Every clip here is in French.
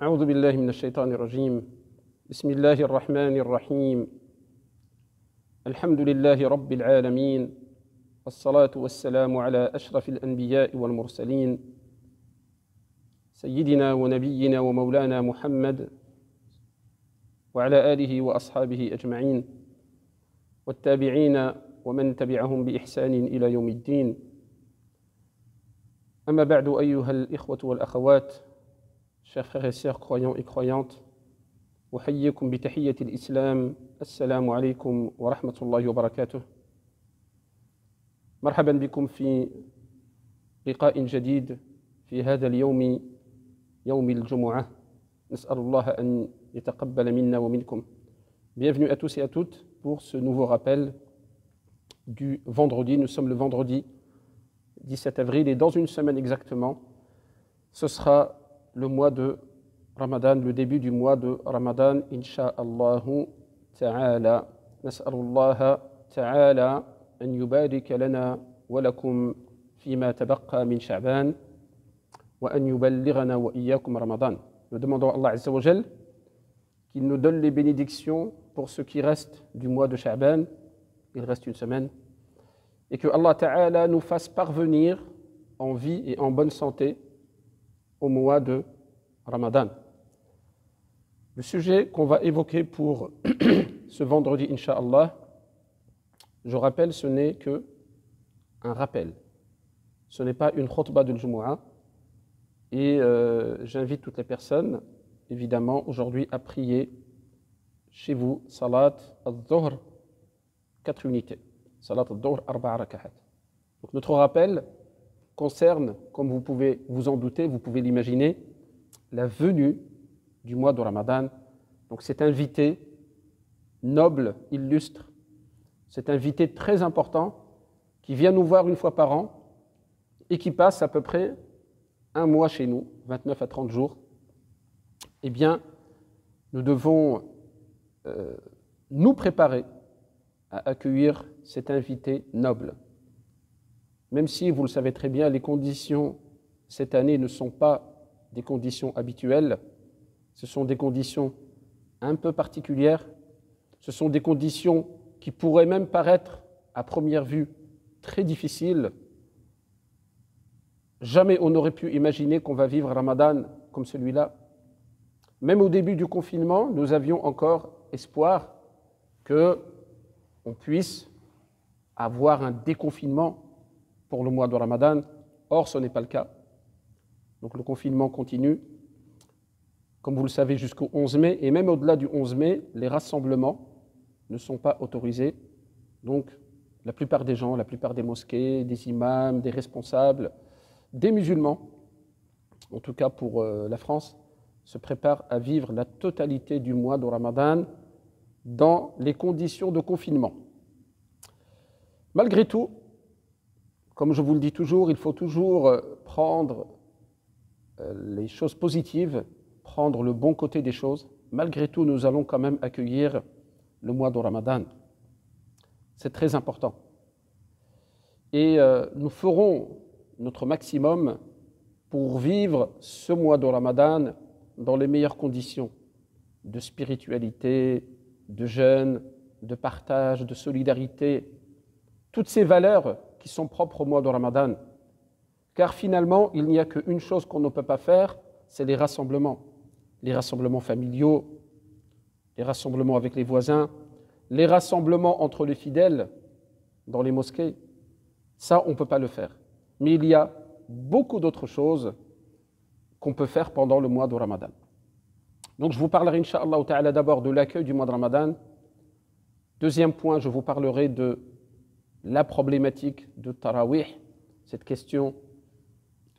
أعوذ بالله من الشيطان الرجيم بسم الله الرحمن الرحيم الحمد لله رب العالمين والصلاة والسلام على أشرف الأنبياء والمرسلين سيدنا ونبينا ومولانا محمد وعلى آله وأصحابه أجمعين والتابعين ومن تبعهم بإحسان إلى يوم الدين. أما بعد أيها الإخوة والأخوات, chers frères et sœurs croyants et croyantes, أحييكم بتحية الإسلام. السلام عليكم ورحمة الله وبركاته. مرحبا بكم في لقاء جديد في هذا اليوم, يوم الجمعة. نسأل الله أن يتقبل منا ومنكم. Bienvenue à tous et à toutes pour ce nouveau rappel du vendredi. Nous sommes le vendredi 17 avril et dans une semaine exactement, ce sera le mois de Ramadan, le début du mois de Ramadan, Inch'Allahu Ta'ala. Nas'alullaha Ta'ala an yubarika lana wa lakum fima tabaqqa min Sha'ban wa an yuballighana wa iyyakum Ramadan. Nous demandons à Allah Azza wa Jal qu'il nous donne les bénédictions pour ce qui reste du mois de Sha'ban, il reste une semaine, et que Allah Ta'ala nous fasse parvenir en vie et en bonne santé au mois de Ramadan. Le sujet qu'on va évoquer pour ce vendredi, Inch'Allah, je rappelle, ce n'est que un rappel. Ce n'est pas une khutbah de Jumu'ah. Et j'invite toutes les personnes, évidemment, aujourd'hui à prier chez vous, Salat al-Dhuhr, 4 unités. Salat al-Dhuhr, 4 rakahat. Donc notre rappel concerne, comme vous pouvez vous en douter, vous pouvez l'imaginer, la venue du mois de Ramadan. Donc cet invité noble, illustre, cet invité très important qui vient nous voir une fois par an et qui passe à peu près un mois chez nous, 29 à 30 jours. Eh bien, nous devons nous préparer à accueillir cet invité noble. Même si, vous le savez très bien, les conditions cette année ne sont pas des conditions habituelles, ce sont des conditions un peu particulières, ce sont des conditions qui pourraient même paraître à première vue très difficiles. Jamais on n'aurait pu imaginer qu'on va vivre Ramadan comme celui-là. Même au début du confinement, nous avions encore espoir qu'on puisse avoir un déconfinement pour le mois de Ramadan. Or, ce n'est pas le cas. Donc le confinement continue, comme vous le savez, jusqu'au 11 mai. Et même au-delà du 11 mai, les rassemblements ne sont pas autorisés. Donc la plupart des gens, la plupart des mosquées, des imams, des responsables, des musulmans, en tout cas pour la France, se préparent à vivre la totalité du mois de Ramadan dans les conditions de confinement. Malgré tout, comme je vous le dis toujours, il faut toujours prendre les choses positives, prendre le bon côté des choses. Malgré tout, nous allons quand même accueillir le mois de Ramadan. C'est très important. Et nous ferons notre maximum pour vivre ce mois de Ramadan dans les meilleures conditions de spiritualité, de jeûne, de partage, de solidarité, toutes ces valeurs qui sont propres au mois de Ramadan. Car finalement, il n'y a qu'une chose qu'on ne peut pas faire, c'est les rassemblements familiaux, les rassemblements avec les voisins, les rassemblements entre les fidèles dans les mosquées. Ça, on ne peut pas le faire. Mais il y a beaucoup d'autres choses qu'on peut faire pendant le mois de Ramadan. Donc je vous parlerai, Inch'Allah Ta'ala, d'abord de l'accueil du mois de Ramadan. Deuxième point, je vous parlerai de la problématique de Tarawih, cette question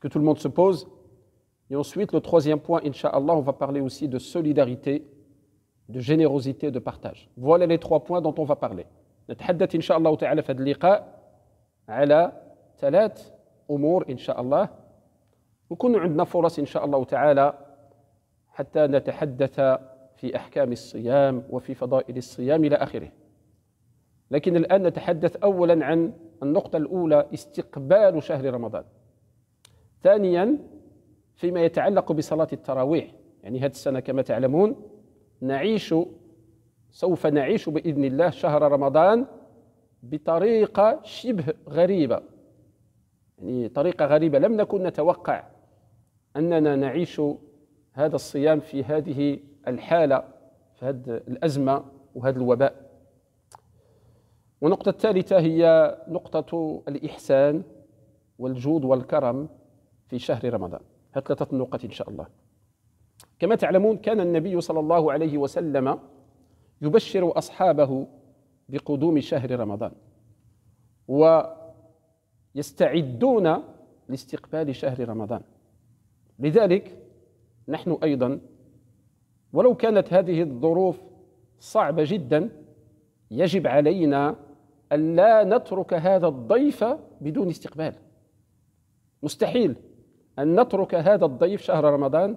que tout le monde se pose. Et ensuite, le troisième point, Inch'Allah, on va parler aussi de solidarité, de générosité, de partage. Voilà les 3 points dont on va parler. نتحدث إن شاء الله تعالى في هذا اللقاء على 3 أمور إن شاء الله ويكون عندنا فرص إن شاء الله تعالى حتى نتحدث في أحكام الصيام وفي فضائل الصيام إلى آخره. لكن الآن نتحدث أولا عن النقطة الأولى استقبال شهر رمضان. ثانيا فيما يتعلق بصلاة التراويح، يعني هذه السنة كما تعلمون سوف نعيش بإذن الله شهر رمضان بطريقة شبه غريبة، يعني طريقة غريبة لم نكن نتوقع أننا نعيش هذا الصيام في هذه الحالة، في هذه الأزمة وهذا الوباء. والنقطة الثالثة هي نقطة الإحسان والجود والكرم في شهر رمضان. هذه 3 نقط إن شاء الله. كما تعلمون كان النبي صلى الله عليه وسلم يبشر أصحابه بقدوم شهر رمضان ويستعدون لاستقبال شهر رمضان. لذلك نحن أيضا ولو كانت هذه الظروف صعبة جدا يجب علينا أن لا نترك هذا الضيف بدون استقبال. مستحيل أن نترك هذا الضيف شهر رمضان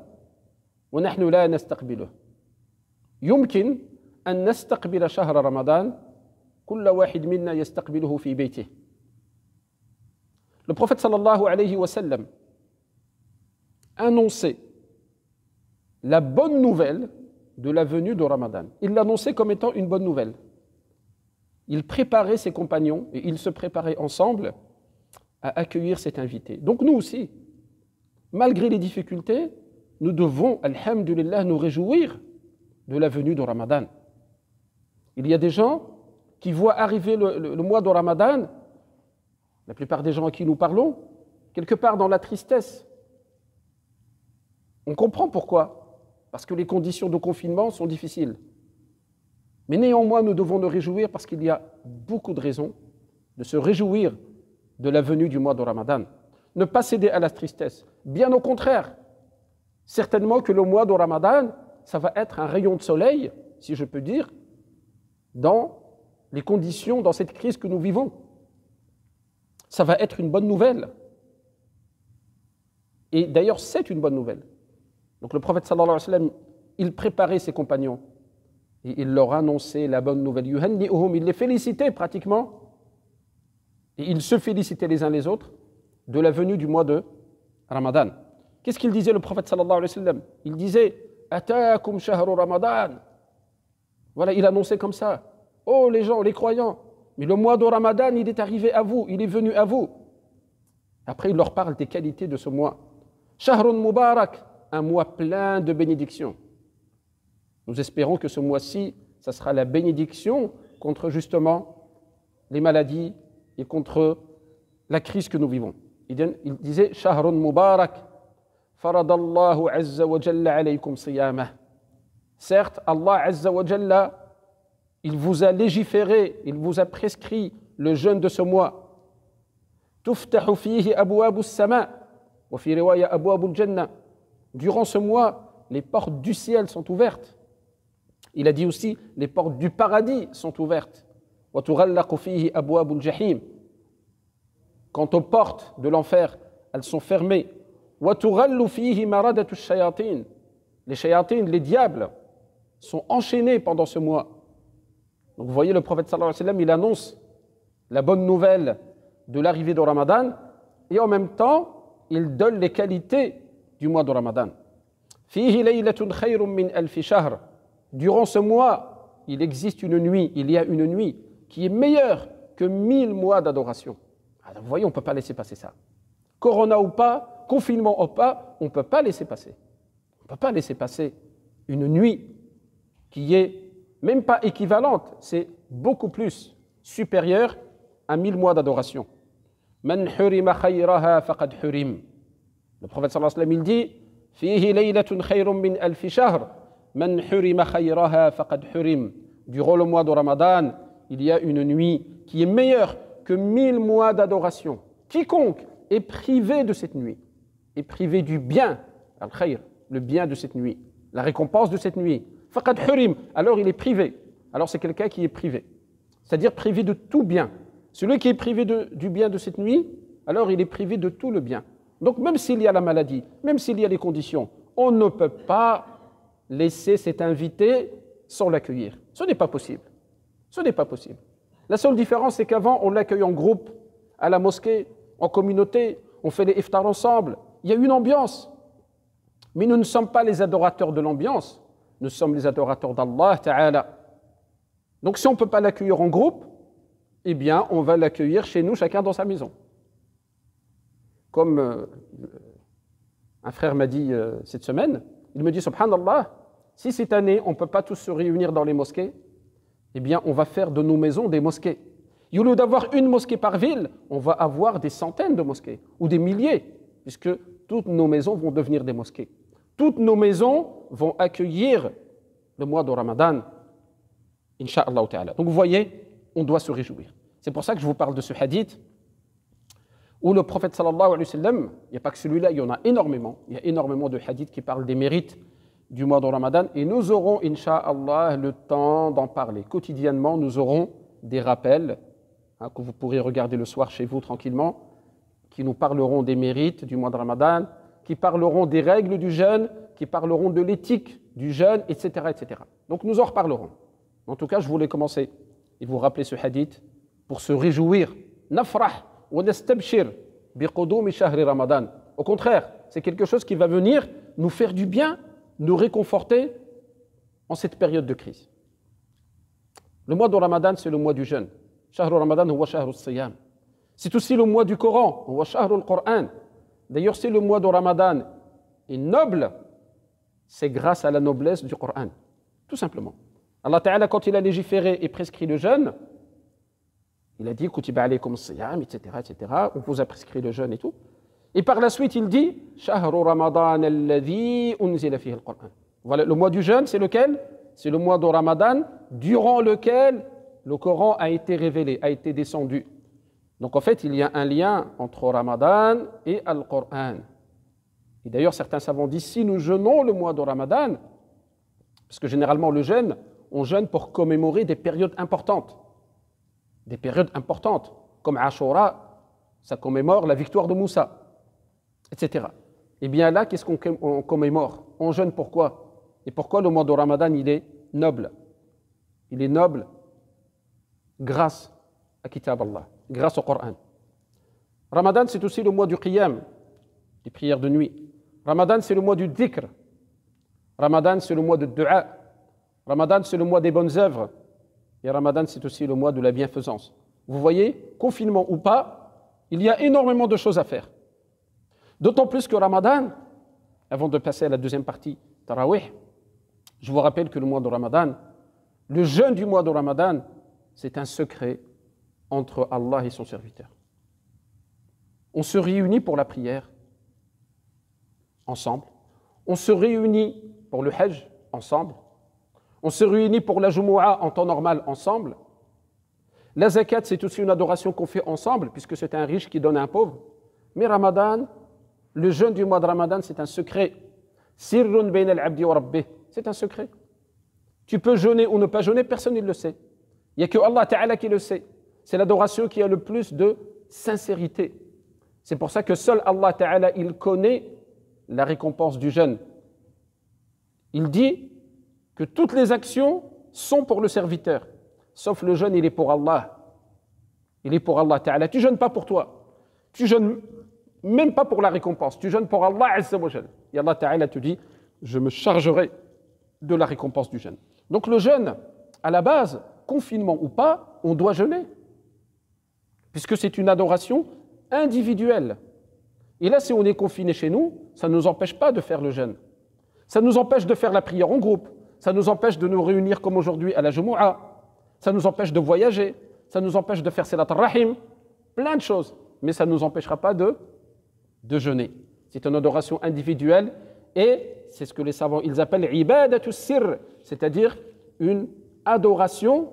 ونحن لا نستقبله. يمكن أن نستقبل شهر رمضان كل واحد منا يستقبله في بيته. Le prophète sallallahu alayhi wa sallam annonçait la bonne nouvelle de la venue de Ramadan. Il l'annonçait comme étant une bonne nouvelle. Il préparait ses compagnons et ils se préparaient ensemble à accueillir cet invité. Donc nous aussi, malgré les difficultés, nous devons, alhamdulillah, nous réjouir de la venue de Ramadan. Il y a des gens qui voient arriver le mois de Ramadan, la plupart des gens à qui nous parlons, quelque part dans la tristesse. On comprend pourquoi, parce que les conditions de confinement sont difficiles. Mais néanmoins, nous devons nous réjouir parce qu'il y a beaucoup de raisons de se réjouir de la venue du mois de Ramadan. Ne pas céder à la tristesse. Bien au contraire, certainement que le mois de Ramadan, ça va être un rayon de soleil, si je peux dire, dans les conditions, dans cette crise que nous vivons. Ça va être une bonne nouvelle. Et d'ailleurs, c'est une bonne nouvelle. Donc le prophète sallallahu alayhi wa sallam, il préparait ses compagnons et il leur annonçait la bonne nouvelle. Yuhanni'uhum, il les félicitait pratiquement et ils se félicitaient les uns les autres de la venue du mois de Ramadan. Qu'est-ce qu'il disait le prophète sallallahu alayhi wa sallam? Il disait Ataakum shahru Ramadan. Voilà, il annonçait comme ça. Oh les gens, les croyants, mais le mois de Ramadan, il est arrivé à vous, il est venu à vous. Après, il leur parle des qualités de ce mois. Shahrun Mubarak, un mois plein de bénédictions. Nous espérons que ce mois-ci, ça sera la bénédiction contre justement les maladies et contre la crise que nous vivons. Il disait Shahrun Mubarak, faradallahu azza wa jalla alaykum siyamah. Certes, Allah azza wa jalla, il vous a légiféré, il vous a prescrit le jeûne de ce mois. Tuftahu fihi abwabu as-sama wa fi riwaya abwabu al-jannah. Durant ce mois, les portes du ciel sont ouvertes. Il a dit aussi, les portes du paradis sont ouvertes. Wa tughallaqu fihi abwabu al-jahim. Quant aux portes de l'enfer, elles sont fermées. Wa tughallu fihi maradatu ash-shayatin. Les shayatin, les diables, sont enchaînés pendant ce mois. Donc vous voyez, le prophète sallallahu alayhi wa sallam, il annonce la bonne nouvelle de l'arrivée de Ramadan et en même temps, il donne les qualités du mois de Ramadan. Fihi laylatun khayrun min alfi shahr. Durant ce mois, il existe une nuit, il y a une nuit qui est meilleure que 1000 mois d'adoration. Alors vous voyez, on ne peut pas laisser passer ça. Corona ou pas, confinement ou pas, on ne peut pas laisser passer. On ne peut pas laisser passer une nuit qui est même pas équivalente, c'est beaucoup plus supérieure à 1000 mois d'adoration. Man hurima khayraha faqad hurim. Le prophète sallallahu alayhi wa sallam, il dit Fihi laylatun khayrun min alfi shahr. Man hurima khayraha faqad hurim. Durant le mois de Ramadan, il y a une nuit qui est meilleure que 1000 mois d'adoration. Quiconque est privé de cette nuit, est privé du bien, al-khayr, le bien de cette nuit, la récompense de cette nuit. Faqad hurim, alors il est privé. Alors c'est quelqu'un qui est privé, c'est-à-dire privé de tout bien. Celui qui est privé du bien de cette nuit, alors il est privé de tout le bien. Donc même s'il y a la maladie, même s'il y a les conditions, on ne peut pas laisser cet invité sans l'accueillir. Ce n'est pas possible. Ce n'est pas possible. La seule différence, c'est qu'avant, on l'accueille en groupe, à la mosquée, en communauté, on fait les iftars ensemble. Il y a une ambiance. Mais nous ne sommes pas les adorateurs de l'ambiance, nous sommes les adorateurs d'Allah Ta'ala. Donc si on ne peut pas l'accueillir en groupe, eh bien on va l'accueillir chez nous, chacun dans sa maison. Comme un frère m'a dit cette semaine, il me dit, subhanallah, si cette année on ne peut pas tous se réunir dans les mosquées, eh bien on va faire de nos maisons des mosquées. Et au lieu d'avoir une mosquée par ville, on va avoir des centaines de mosquées, ou des milliers, puisque toutes nos maisons vont devenir des mosquées. Toutes nos maisons vont accueillir le mois de Ramadan, Inch'Allah ta'ala. Donc vous voyez, on doit se réjouir. C'est pour ça que je vous parle de ce hadith où le prophète sallallahu alayhi wa sallam, il n'y a pas que celui-là, il y en a énormément. Il y a énormément de hadiths qui parlent des mérites du mois de Ramadan et nous aurons, Inch'Allah, le temps d'en parler. Quotidiennement, nous aurons des rappels que vous pourrez regarder le soir chez vous tranquillement, qui nous parleront des mérites du mois de Ramadan, qui parleront des règles du jeûne, qui parleront de l'éthique du jeûne, etc., etc. Donc nous en reparlerons. En tout cas, je voulais commencer et vous rappeler ce hadith pour se réjouir. Nafrah wa nastabshir biqudumi shahri Ramadan. Au contraire, c'est quelque chose qui va venir nous faire du bien, nous réconforter en cette période de crise. Le mois de Ramadan, c'est le mois du jeûne. Shahru Ramadan huwa shahru as-siyam. C'est aussi le mois du Coran, huwa shahru al-Qur'an. D'ailleurs, si le mois de Ramadan est noble, c'est grâce à la noblesse du Coran, tout simplement. Allah Ta'ala, quand il a légiféré et prescrit le jeûne, il a dit Kutiba alaykum as-siyam, etc., etc. On vous a prescrit le jeûne et tout. Et par la suite, il dit Shahru Ramadan alladhi unzila fihi al-Qur'an. Voilà, le mois du jeûne, c'est lequel? C'est le mois de Ramadan, durant lequel le Coran a été révélé, a été descendu. Donc en fait, il y a un lien entre Ramadan et Al-Qur'an. Et d'ailleurs, certains savants disent si nous jeûnons le mois de Ramadan, parce que généralement le jeûne, on jeûne pour commémorer des périodes importantes. Des périodes importantes, comme Ashura, ça commémore la victoire de Moussa, etc. Et bien là, qu'est-ce qu'on commémore? On jeûne pourquoi? Et pourquoi le mois de Ramadan, il est noble? Il est noble grâce à Kitab Allah, grâce au Coran. Ramadan, c'est aussi le mois du qiyam, des prières de nuit. Ramadan, c'est le mois du dhikr. Ramadan, c'est le mois de dua. Ramadan, c'est le mois des bonnes œuvres. Et Ramadan, c'est aussi le mois de la bienfaisance. Vous voyez, confinement ou pas, il y a énormément de choses à faire. D'autant plus que Ramadan, avant de passer à la deuxième partie, Tarawih, je vous rappelle que le mois de Ramadan, le jeûne du mois de Ramadan, c'est un secret entre Allah et son serviteur. On se réunit pour la prière, ensemble. On se réunit pour le Hajj, ensemble. On se réunit pour la Jumu'ah en temps normal, ensemble. La zakat, c'est aussi une adoration qu'on fait ensemble, puisque c'est un riche qui donne à un pauvre. Mais Ramadan, le jeûne du mois de Ramadan, c'est un secret. Sirrun bayna al-abdi wa rabbih. C'est un secret. Tu peux jeûner ou ne pas jeûner, personne ne le sait. Il n'y a que Allah Ta'ala qui le sait. C'est l'adoration qui a le plus de sincérité. C'est pour ça que seul Allah Ta'ala, il connaît la récompense du jeûne. Il dit que toutes les actions sont pour le serviteur, sauf le jeûne, il est pour Allah. Il est pour Allah Ta'ala. Tu jeûnes pas pour toi. Tu jeûnes même pas pour la récompense. Tu jeûnes pour Allah Azza wa Jal. Et Allah Ta'ala te dit, je me chargerai de la récompense du jeûne. Donc le jeûne, à la base, confinement ou pas, on doit jeûner. Puisque c'est une adoration individuelle. Et là, si on est confiné chez nous, ça ne nous empêche pas de faire le jeûne. Ça nous empêche de faire la prière en groupe. Ça nous empêche de nous réunir comme aujourd'hui à la Jumu'ah. Ça nous empêche de voyager. Ça nous empêche de faire Salat al-Rahim. Plein de choses. Mais ça ne nous empêchera pas de jeûner. C'est une adoration individuelle et c'est ce que les savants ils appellent ibadatu sirr, c'est-à-dire une adoration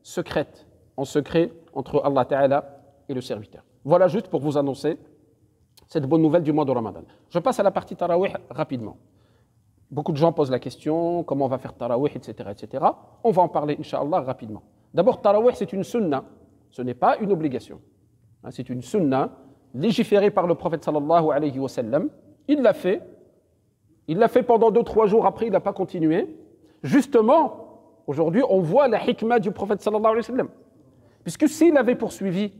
secrète, en secret entre Allah Ta'ala et le serviteur. Voilà juste pour vous annoncer cette bonne nouvelle du mois de Ramadan. Je passe à la partie Tarawih rapidement. Beaucoup de gens posent la question, comment on va faire Tarawih, etc., etc. On va en parler, Inch'Allah, rapidement. D'abord, Tarawih, c'est une sunna, ce n'est pas une obligation. C'est une sunna légiférée par le prophète sallallahu alayhi wa sallam. Il l'a fait pendant 2-3 jours, après il n'a pas continué. Justement, aujourd'hui, on voit la hikmah du prophète sallallahu alayhi wa sallam. Puisque s'il avait poursuivi,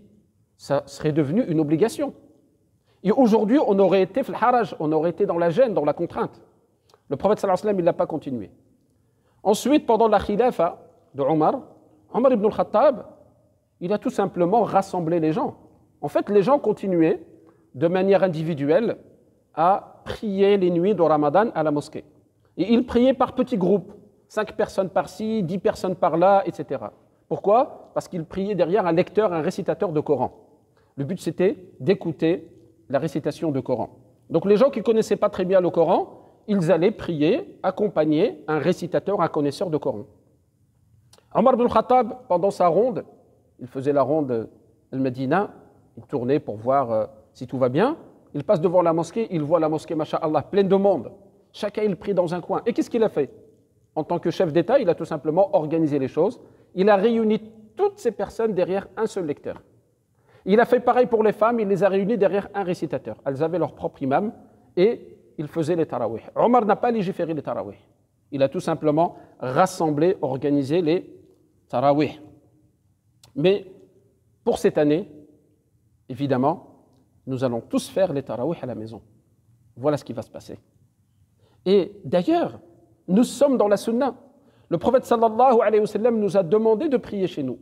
ça serait devenu une obligation. Et aujourd'hui, on aurait été fil haraj, on aurait été dans la gêne, dans la contrainte. Le prophète sallallahu alayhi wa sallam, il ne l'a pas continué. Ensuite, pendant la khilafa de Omar ibn al-Khattab, il a tout simplement rassemblé les gens. En fait, les gens continuaient de manière individuelle à prier les nuits de Ramadan à la mosquée. Et ils priaient par petits groupes, 5 personnes par-ci, 10 personnes par-là, etc. Pourquoi? Parce qu'ils priaient derrière un lecteur, un récitateur de Coran. Le but, c'était d'écouter la récitation de Coran. Donc les gens qui ne connaissaient pas très bien le Coran, ils allaient prier, accompagner un récitateur, un connaisseur de Coran. Omar ibn al-Khattab, pendant sa ronde, il faisait la ronde al-Medina, il tournait pour voir si tout va bien. Il passe devant la mosquée, il voit la mosquée, masha'Allah, pleine de monde. Chacun, il prie dans un coin. Et qu'est-ce qu'il a fait? En tant que chef d'État, il a tout simplement organisé les choses. Il a réuni toutes ces personnes derrière un seul lecteur. Il a fait pareil pour les femmes, il les a réunies derrière un récitateur. Elles avaient leur propre imam et ils faisaient les tarawih. Omar n'a pas légiféré les tarawih. Il a tout simplement rassemblé, organisé les tarawih. Mais pour cette année, évidemment, nous allons tous faire les tarawih à la maison. Voilà ce qui va se passer. Et d'ailleurs, nous sommes dans la sunna. Le prophète sallallahu alayhi wa sallam nous a demandé de prier chez nous.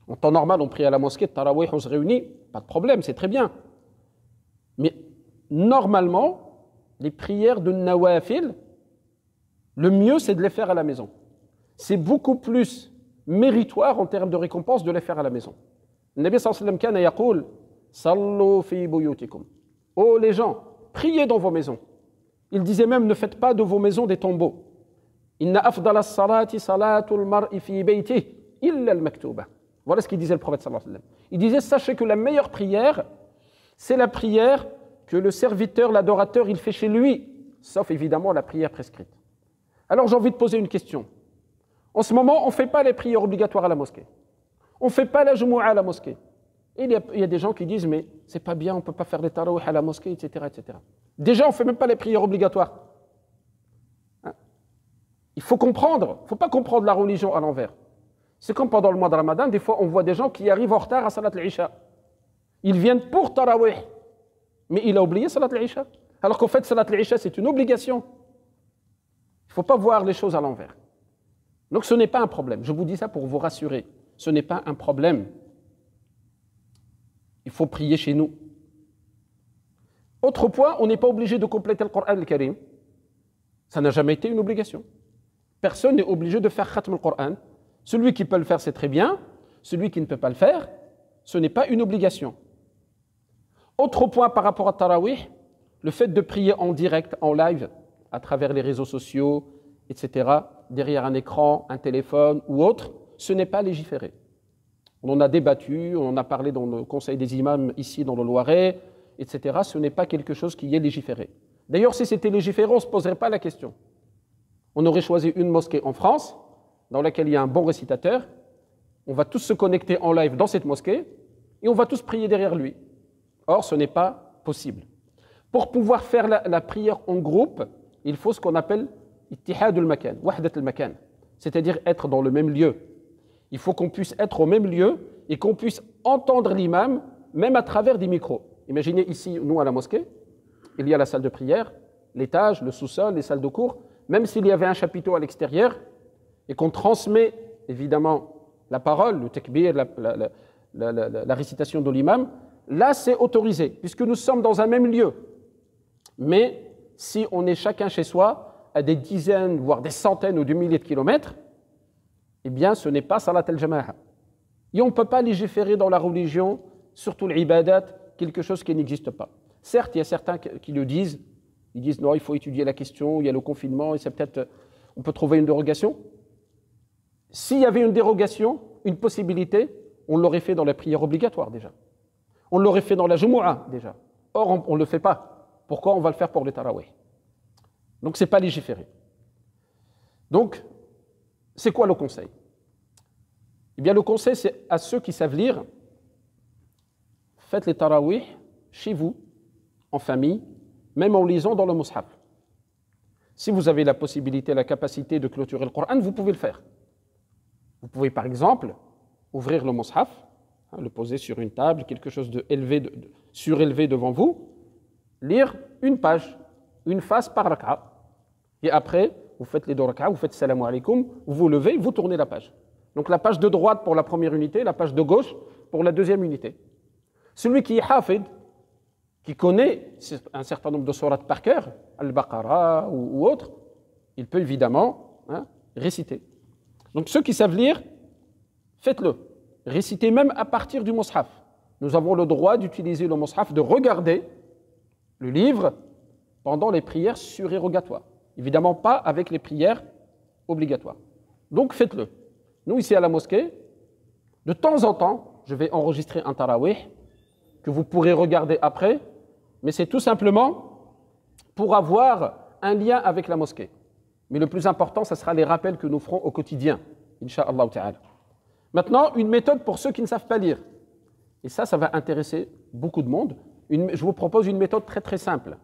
En temps normal, on prie à la mosquée, de tarawih, on se réunit, pas de problème, c'est très bien. Mais normalement, les prières de nawafil, le mieux c'est de les faire à la maison. C'est beaucoup plus méritoire en termes de récompense de les faire à la maison. Le Nabi sallallahu alayhi wa sallam kana yaqul sallu fi buyutikum. Oh les gens, priez dans vos maisons. Il disait même ne faites pas de vos maisons des tombeaux. Inna afdala as-salati salatul mar'i fi baytihi illa al-maktuba. Voilà ce qu'il disait le prophète sallallahu alayhi wa sallam. Il disait sachez que la meilleure prière, c'est la prière que le serviteur, l'adorateur, il fait chez lui, sauf évidemment la prière prescrite. Alors j'ai envie de poser une question. En ce moment, on ne fait pas les prières obligatoires à la mosquée. On ne fait pas la Jumu'ah à la mosquée. Et il y a des gens qui disent mais c'est pas bien, on ne peut pas faire les tarawih à la mosquée, etc., etc. Déjà, on ne fait même pas les prières obligatoires. Hein? Il faut comprendre, il ne faut pas comprendre la religion à l'envers. C'est comme pendant le mois de Ramadan, des fois on voit des gens qui arrivent en retard à Salat al-Isha. Ils viennent pour tarawih, mais il a oublié Salat al-Isha. Alors qu'en fait, Salat al-Isha, c'est une obligation. Il ne faut pas voir les choses à l'envers. Donc ce n'est pas un problème. Je vous dis ça pour vous rassurer. Ce n'est pas un problème. Il faut prier chez nous. Autre point, on n'est pas obligé de compléter le Coran al-Karim. Ça n'a jamais été une obligation. Personne n'est obligé de faire khatm al-Coran. Celui qui peut le faire, c'est très bien. Celui qui ne peut pas le faire, ce n'est pas une obligation. Autre point par rapport à Tarawih, le fait de prier en direct, en live, à travers les réseaux sociaux, etc., derrière un écran, un téléphone ou autre, ce n'est pas légiféré. On en a débattu, on en a parlé dans le Conseil des imams ici dans le Loiret, etc. Ce n'est pas quelque chose qui est légiféré. D'ailleurs, si c'était légiféré, on ne se poserait pas la question. On aurait choisi une mosquée en France, dans laquelle il y a un bon récitateur, on va tous se connecter en live dans cette mosquée et on va tous prier derrière lui. Or, ce n'est pas possible. Pour pouvoir faire la prière en groupe, il faut ce qu'on appelle ittihad al-makan, wahdat al-makan, c'est-à-dire être dans le même lieu. Il faut qu'on puisse être au même lieu et qu'on puisse entendre l'imam, même à travers des micros. Imaginez ici, nous à la mosquée, il y a la salle de prière, l'étage, le sous-sol, les salles de cours. Même s'il y avait un chapiteau à l'extérieur, et qu'on transmet évidemment la parole, le takbir, la récitation de l'imam, là c'est autorisé, puisque nous sommes dans un même lieu. Mais si on est chacun chez soi, à des dizaines, voire des centaines ou des milliers de kilomètres, eh bien ce n'est pas salat al-jama'a. Et on ne peut pas légiférer dans la religion, surtout l'ibadat, quelque chose qui n'existe pas. Certes, il y a certains qui le disent, ils disent non, il faut étudier la question, il y a le confinement, et c'est peut-être, on peut trouver une dérogation. S'il y avait une dérogation, une possibilité, on l'aurait fait dans la prière obligatoire déjà. On l'aurait fait dans la Jumu'ah déjà. Or, on ne le fait pas. Pourquoi on va le faire pour les tarawih? Donc, ce n'est pas légiféré. Donc, c'est quoi le conseil? Eh bien, le conseil, c'est à ceux qui savent lire, faites les tarawih chez vous, en famille, même en lisant dans le mushaf. Si vous avez la possibilité, la capacité de clôturer le Coran, vous pouvez le faire. Vous pouvez par exemple ouvrir le mushaf, le poser sur une table, quelque chose de surélevé devant vous, lire une page, une phase par rak'a. Et après, vous faites les deux rak'a, vous faites salam alaykoum, vous vous levez, vous tournez la page. Donc la page de droite pour la première unité, la page de gauche pour la deuxième unité. Celui qui est hafid, qui connaît un certain nombre de sourates par cœur, Al-Baqarah ou autre, il peut évidemment réciter. Donc ceux qui savent lire, faites-le. Récitez même à partir du mushaf. Nous avons le droit d'utiliser le mushaf, de regarder le livre pendant les prières surérogatoires. Évidemment pas avec les prières obligatoires. Donc faites-le. Nous ici à la mosquée, de temps en temps, je vais enregistrer un tarawih que vous pourrez regarder après, mais c'est tout simplement pour avoir un lien avec la mosquée. Mais le plus important, ce sera les rappels que nous ferons au quotidien, Inch'Allah ta'ala. Maintenant, une méthode pour ceux qui ne savent pas lire. Et ça va intéresser beaucoup de monde. Je vous propose une méthode très très simple.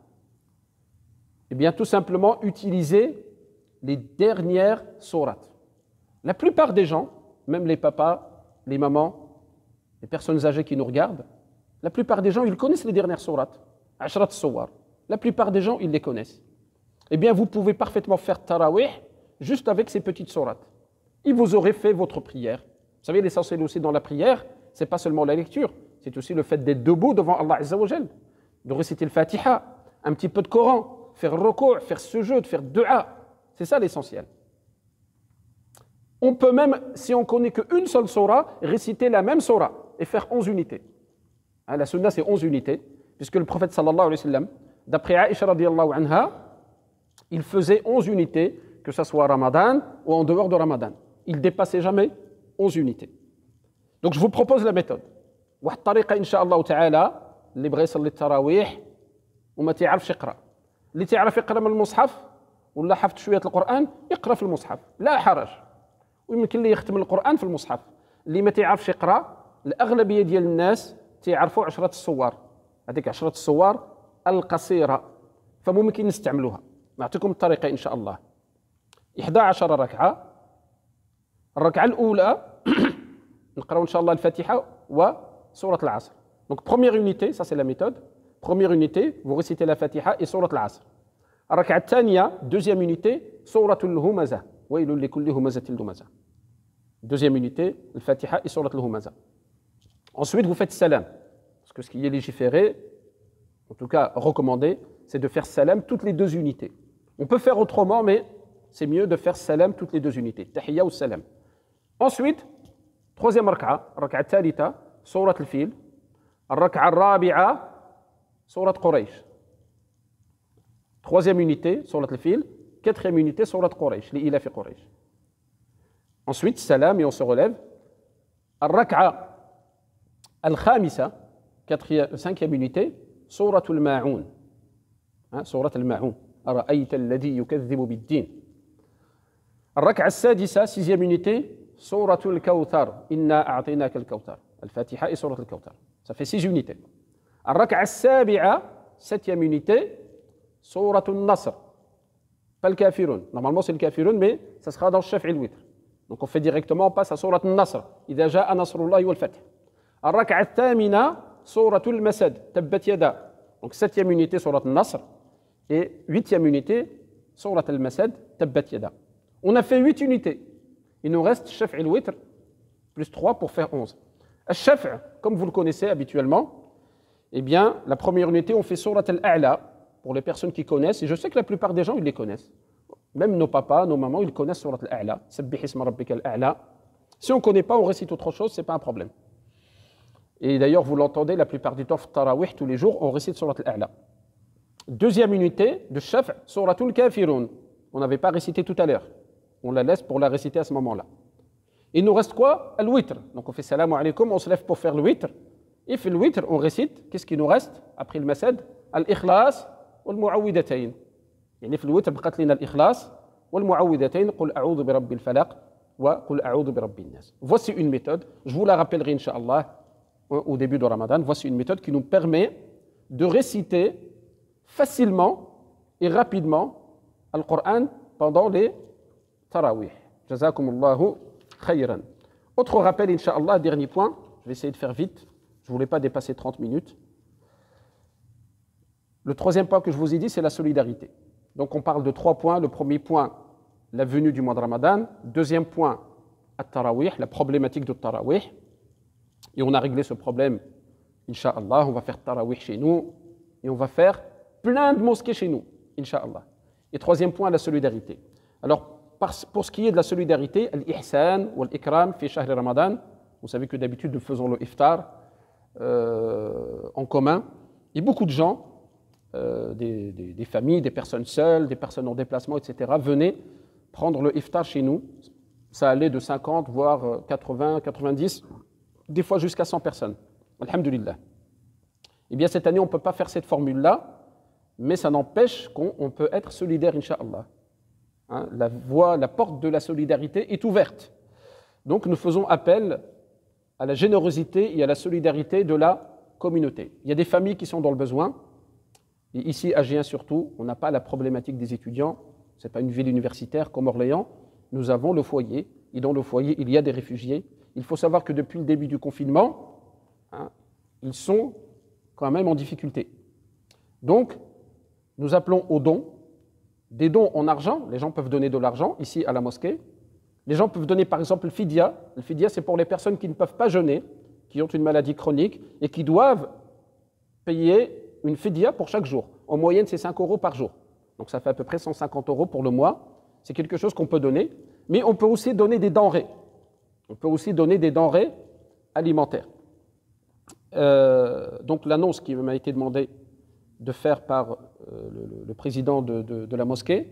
Eh bien, tout simplement, utiliser les dernières sourates. La plupart des gens, même les papas, les mamans, les personnes âgées qui nous regardent, la plupart des gens, ils connaissent les dernières sourates. Ashrat Suwar. La plupart des gens, ils les connaissent. Eh bien, vous pouvez parfaitement faire tarawih juste avec ces petites sourates. Et vous aurez fait votre prière. Vous savez, l'essentiel aussi dans la prière, ce n'est pas seulement la lecture, c'est aussi le fait d'être debout devant Allah Azza wa Jal, de réciter le Fatiha, un petit peu de Coran, faire ruku', faire sujud, faire dua. C'est ça l'essentiel. On peut même, si on ne connaît qu'une seule surah, réciter la même surah et faire 11 unités. La sunna, c'est 11 unités, puisque le prophète sallallahu alayhi wa sallam, d'après Aïcha radiyallahu anha, il faisait 11 unités, que ce soit Ramadan ou en dehors de Ramadan. Il ne dépassait jamais 11 unités. Donc je vous propose la méthode. واحد الطريقة إن شاء الله تعالى اللي بغى يصلي التراويح وما تعرفش يقرأ. اللي تعرف يقرأ من المصحف ولا حفظ شوية القرآن يقرأ في المصحف لا حرج. ويمكن اللي يختم القرآن في المصحف. اللي ما تعرفش يقرأ الأغلبية ديال الناس تعرفوا 10 الصور. هذيك 10 الصور القصيرة فممكن نستعملوها. نعطيكم الطريقة إن شاء الله. 11 ركعة. الركعة الأولى نقرأ إن شاء الله الفاتحة وسورة العصر. Donc première unité, ça c'est la méthode. Première unité, vous récitez la Fatiha et Surat al-Asr. الركعة الثانية, deuxième unité, سورة الهمزة. ويل لكل همزة لمزة. Deuxième unité, le Fatiha et Surat al-Humaza. Ensuite, vous faites salam. Parce que ce qui est légiféré, en tout cas recommandé, c'est de faire salam toutes les deux unités. On peut faire autrement, mais c'est mieux de faire salam toutes les deux unités. Tahiyya ou salam. Ensuite, troisième raka'a, raka'a thalitha, Surat al-Fil. Raka'a rabi'a, Surat Quraysh. Troisième unité, Surat al-Fil. Quatrième unité, Surat Quraysh, li ila fi Quraysh. Ensuite, salam et on se relève. Raka'a al-Khamisa, cinquième unité, Surat al-Ma'un. Surat al-Ma'un. Ara'ayta alladhi yukadhibu bid-din. الركعة السادسة, sixième unité, سورة الكوثر إنا أعطيناك الكوثر الفاتحة et سورة الكوثر. Ça fait 6 unités. الركعة السابعة, septième unité, سورة النصر. Pas le kafirun. Normalement c'est le kafirun, mais ça sera dans le shaf' et le witr. Donc on fait directement, on passe à سورة النصر. إذا جاء نصر الله والفتح. الركعة الثامنة, سورة المسد. تبت يدا. Donc septième unité, سورة النصر. Et huitième unité, سورة المسد. تبت يدا. On a fait 8 unités. Il nous reste Shaf' et le Witr, plus 3 pour faire 11. Shaf', comme vous le connaissez habituellement, eh bien, la première unité, on fait Surat al-A'la, pour les personnes qui connaissent, et je sais que la plupart des gens, ils les connaissent. Même nos papas, nos mamans, ils connaissent Surat al-A'la. Sabbih isma rabbika al-A'la. Si on ne connaît pas, on récite autre chose, ce n'est pas un problème. Et d'ailleurs, vous l'entendez, la plupart du temps, Tarawih, tous les jours, on récite Surat al-A'la. Deuxième unité de Shaf', Surat al-Kafirun. On n'avait pas récité tout à l'heure. On la laisse pour la réciter à ce moment-là. Il nous reste quoi? Le witr. Donc on fait salam alaykoum, on se lève pour faire le witr. Et fait le witr, on récite. Qu'est-ce qui nous reste après le masad? Al-ikhlas ou al-mu'awwidatayn. يعني في الوتر بقات لنا الإخلاص والمعوذتين قل أعوذ برب الفلق وقل أعوذ برب الناس. Voici une méthode, je vous la rappellerai Inch'Allah au début de Ramadan. Voici une méthode qui nous permet de réciter facilement et rapidement le Coran pendant les tarawih. Jazakumullahu khayran. Autre rappel, Inch'Allah, dernier point. Je vais essayer de faire vite. Je ne voulais pas dépasser 30 minutes. Le troisième point que je vous ai dit, c'est la solidarité. Donc on parle de 3 points. Le premier point, la venue du mois de Ramadan. Deuxième point, at-tarawih, la problématique de tarawih. Et on a réglé ce problème, Inch'Allah. On va faire tarawih chez nous et on va faire plein de mosquées chez nous, Inch'Allah. Et troisième point, la solidarité. Alors, pour ce qui est de la solidarité, l'ihsan ou l'ikram fi shahr Ramadan, vous savez que d'habitude nous faisons le iftar en commun. Et beaucoup de gens, des familles, des personnes seules, des personnes en déplacement, etc., venaient prendre le iftar chez nous. Ça allait de 50, voire 80, 90, des fois jusqu'à 100 personnes. Alhamdulillah. Eh bien, cette année, on ne peut pas faire cette formule-là, mais ça n'empêche qu'on peut être solidaire, Inch'Allah. Hein, la porte de la solidarité est ouverte. Donc, nous faisons appel à la générosité et à la solidarité de la communauté. Il y a des familles qui sont dans le besoin. Et ici, à Gien surtout, on n'a pas la problématique des étudiants. Ce n'est pas une ville universitaire comme Orléans. Nous avons le foyer. Et dans le foyer, il y a des réfugiés. Il faut savoir que depuis le début du confinement, hein, ils sont quand même en difficulté. Donc, nous appelons aux dons, des dons en argent. Les gens peuvent donner de l'argent ici à la mosquée. Les gens peuvent donner par exemple le fidya. Le fidya, c'est pour les personnes qui ne peuvent pas jeûner, qui ont une maladie chronique et qui doivent payer une fidya pour chaque jour. En moyenne, c'est 5 € par jour. Donc ça fait à peu près 150 € pour le mois. C'est quelque chose qu'on peut donner. Mais on peut aussi donner des denrées. On peut aussi donner des denrées alimentaires. Donc l'annonce qui m'a été demandée de faire par le président de la mosquée,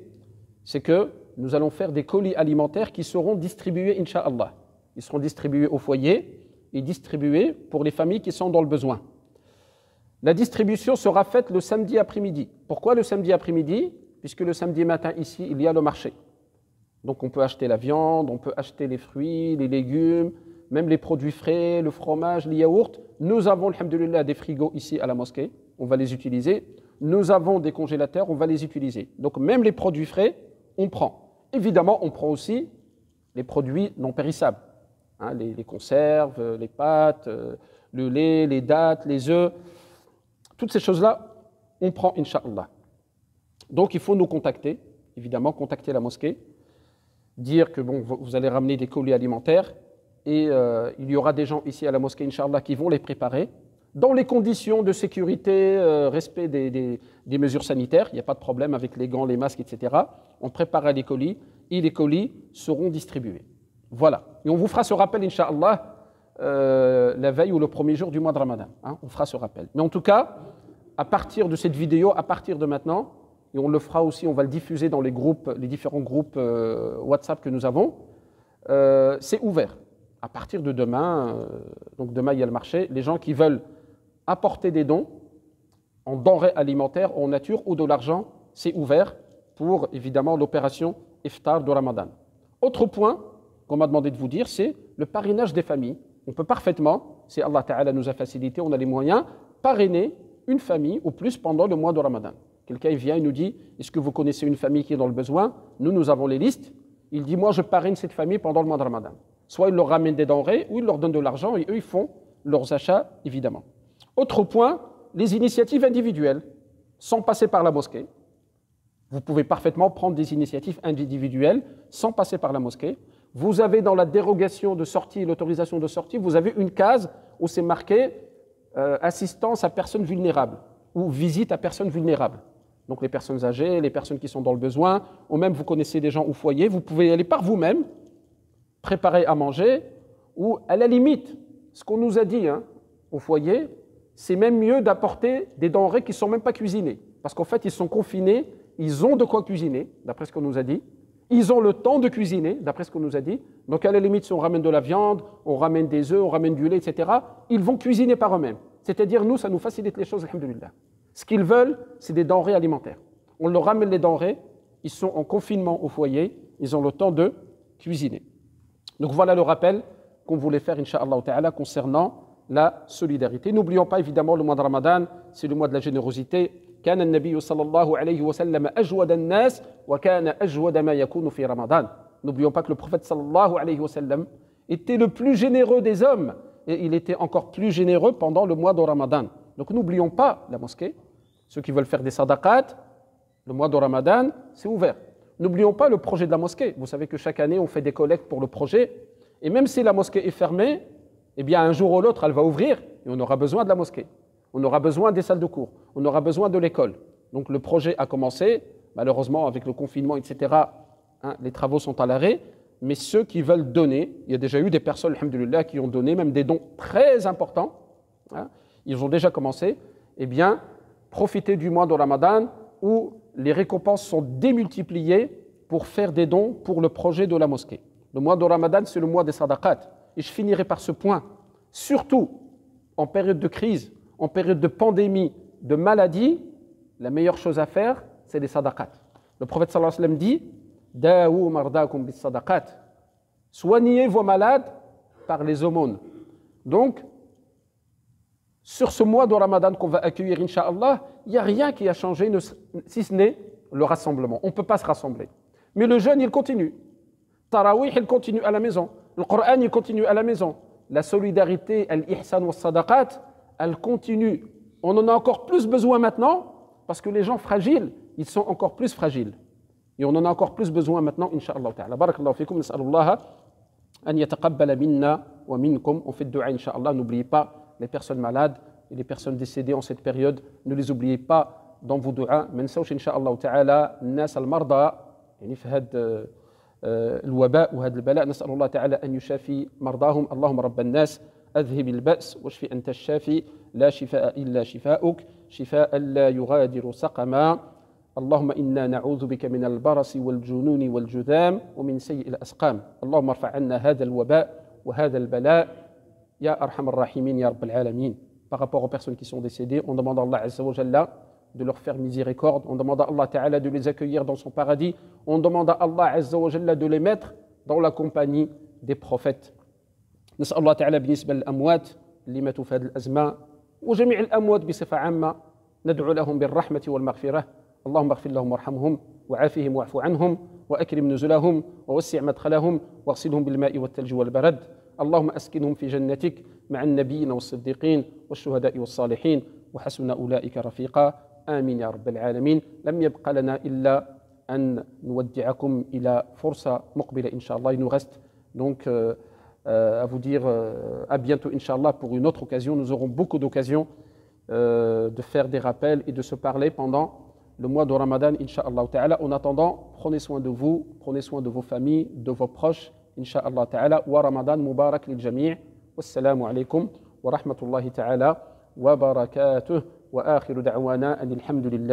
c'est que nous allons faire des colis alimentaires qui seront distribués, Inch'Allah. Ils seront distribués au foyer et distribués pour les familles qui sont dans le besoin. La distribution sera faite le samedi après-midi. Pourquoi le samedi après-midi? Puisque le samedi matin, ici, il y a le marché. Donc on peut acheter la viande, on peut acheter les fruits, les légumes, même les produits frais, le fromage, les yaourts. Nous avons, alhamdoulilah, des frigos ici à la mosquée, on va les utiliser. Nous avons des congélateurs, on va les utiliser. Donc même les produits frais, on prend. Évidemment, on prend aussi les produits non périssables. Hein, les conserves, les pâtes, le lait, les dattes, les œufs. Toutes ces choses-là, on prend, Inch'Allah. Donc il faut nous contacter, évidemment, contacter la mosquée, dire que bon, vous allez ramener des colis alimentaires et il y aura des gens ici à la mosquée, Inch'Allah, qui vont les préparer dans les conditions de sécurité, respect des mesures sanitaires. Il n'y a pas de problème avec les gants, les masques, etc. On préparera les colis et les colis seront distribués. Voilà. Et on vous fera ce rappel, Inch'Allah, la veille ou le premier jour du mois de Ramadan. Hein, on fera ce rappel. Mais en tout cas, à partir de cette vidéo, à partir de maintenant, et on le fera aussi, on va le diffuser dans les groupes, les différents groupes WhatsApp que nous avons, c'est ouvert. À partir de demain, donc demain il y a le marché, les gens qui veulent apporter des dons en denrées alimentaires, en nature ou de l'argent, c'est ouvert pour évidemment l'opération Iftar de Ramadan. Autre point qu'on m'a demandé de vous dire, c'est le parrainage des familles. On peut parfaitement, si Allah Ta'ala nous a facilité, on a les moyens, parrainer une famille ou plus pendant le mois de Ramadan. Quelqu'un vient et nous dit, est-ce que vous connaissez une famille qui est dans le besoin? Nous avons les listes. Il dit, moi je parraine cette famille pendant le mois de Ramadan. Soit il leur ramène des denrées, ou il leur donne de l'argent, et eux ils font leurs achats, évidemment. Autre point, les initiatives individuelles, sans passer par la mosquée. Vous pouvez parfaitement prendre des initiatives individuelles, sans passer par la mosquée. Vous avez dans la dérogation de sortie, l'autorisation de sortie, vous avez une case où c'est marqué assistance à personnes vulnérables, ou visite à personnes vulnérables. Donc les personnes âgées, les personnes qui sont dans le besoin, ou même vous connaissez des gens au foyer, vous pouvez aller par vous-même, préparer à manger, ou à la limite, ce qu'on nous a dit au foyer, c'est même mieux d'apporter des denrées qui ne sont même pas cuisinées. Parce qu'en fait, ils sont confinés, ils ont de quoi cuisiner, d'après ce qu'on nous a dit. Ils ont le temps de cuisiner, d'après ce qu'on nous a dit. Donc à la limite, si on ramène de la viande, on ramène des œufs, on ramène du lait, etc., ils vont cuisiner par eux-mêmes. C'est-à-dire, nous, ça nous facilite les choses, alhamdoulilah. Ce qu'ils veulent, c'est des denrées alimentaires. On leur ramène les denrées, ils sont en confinement au foyer, ils ont le temps de cuisiner. Donc voilà le rappel qu'on voulait faire, Inch'Allah Ta'ala, concernant la solidarité. N'oublions pas évidemment le mois de Ramadan, c'est le mois de la générosité. كان النبي صلى الله عليه وسلم أجود الناس وكان أجود ما يكون في رمضان. N'oublions pas que le prophète sallallahu alayhi wa sallam était le plus généreux des hommes et il était encore plus généreux pendant le mois de Ramadan. Donc n'oublions pas la mosquée, ceux qui veulent faire des sadaqat, Le mois de Ramadan, c'est ouvert. N'oublions pas le projet de la mosquée. Vous savez que chaque année, on fait des collectes pour le projet. Et même si la mosquée est fermée, eh bien, un jour ou l'autre, elle va ouvrir et on aura besoin de la mosquée. On aura besoin des salles de cours. On aura besoin de l'école. Donc, le projet a commencé. Malheureusement, avec le confinement, etc., hein, les travaux sont à l'arrêt. Mais ceux qui veulent donner, il y a déjà eu des personnes, alhamdoulilah, qui ont donné même des dons très importants. Hein, ils ont déjà commencé. Eh bien, profitez du mois de Ramadan où les récompenses sont démultipliées pour faire des dons pour le projet de la mosquée. Le mois de Ramadan, c'est le mois des sadaqat. Et je finirai par ce point. Surtout en période de crise, en période de pandémie, de maladie, la meilleure chose à faire, c'est les sadaqat. Le prophète sallallahu alayhi wa sallam dit « Daou mardakum bis sadaqat » Soignez vos malades par les aumônes. Donc, sur ce mois de Ramadan qu'on va accueillir, Inch'Allah, il n'y a rien qui a changé, si ce n'est le rassemblement. On ne peut pas se rassembler. Mais le jeûne, il continue. Tarawih, il continue à la maison. Le Coran, il continue à la maison. La solidarité, al-ihsan wa sadaqat, elle continue. On en a encore plus besoin maintenant, parce que les gens fragiles, ils sont encore plus fragiles. Et on en a encore plus besoin maintenant, Inch'Allah ta'ala. Barakallahu fikum, nas'alullah an yataqabbala minna wa minkum. On fait dua, Inch'Allah. N'oubliez pas les personnes malades et les personnes décédées en cette période, ne les oubliez pas dans vos duas. ما نساوش إن شاء الله تعالى الناس المرضى يعني في هذا الوباء وهذا البلاء نسأل الله تعالى أن يشافي مرضاهم اللهم رب الناس أذهب البأس واشفي أنت الشافي لا شفاء إلا شفاؤك شفاء لا يغادر سقما اللهم إنا نعوذ بك من البرص والجنون والجذام ومن سيء الأسقام اللهم ارفع عنا هذا الوباء وهذا البلاء Ya Arham ar-Rahimin, Ya Rabbal Alamin. Par rapport aux personnes qui sont décédées, on demande à Allah Azza wa Jalla de leur faire miséricorde. On demande à Allah Ta'ala de les accueillir dans son paradis. On demande à Allah Azza wa Jalla de les mettre dans la compagnie des prophètes. نسأل الله تعالى بالنسبة للأموات اللي ماتوا في هذه الأزمة وجميع الأموات بصفة عامة ندعو لهم بالرحمة والمغفرة اللهم اغفر لهم وارحمهم وعافهم واعف عنهم وأكرم نزلهم ووسع مدخلهم واغسلهم بالماء والثلج والبرد اللهم أسكنهم في جنتك مع النبيين والصديقين والشهداء والصالحين وحسن أولئك رفيقا آمين يا رب العالمين لم يبق لنا إلا أن نودعكم إلى فرصة مقبلة إن شاء الله. Il nous reste donc à vous dire à bientôt Inch'Allah pour une autre occasion. Nous aurons beaucoup d'occasions de faire des rappels et de se parler pendant le mois de Ramadan Inch'Allah ta'ala. En attendant, prenez soin de vous, prenez soin de vos familles, de vos proches Inch'Allah ta'ala. Wa Ramadan Mubarak lil jami'. Wassalamu alaikum wa rahmatullahi ta'ala wa barakatuh wa akhiru da'wana anil hamdulillah.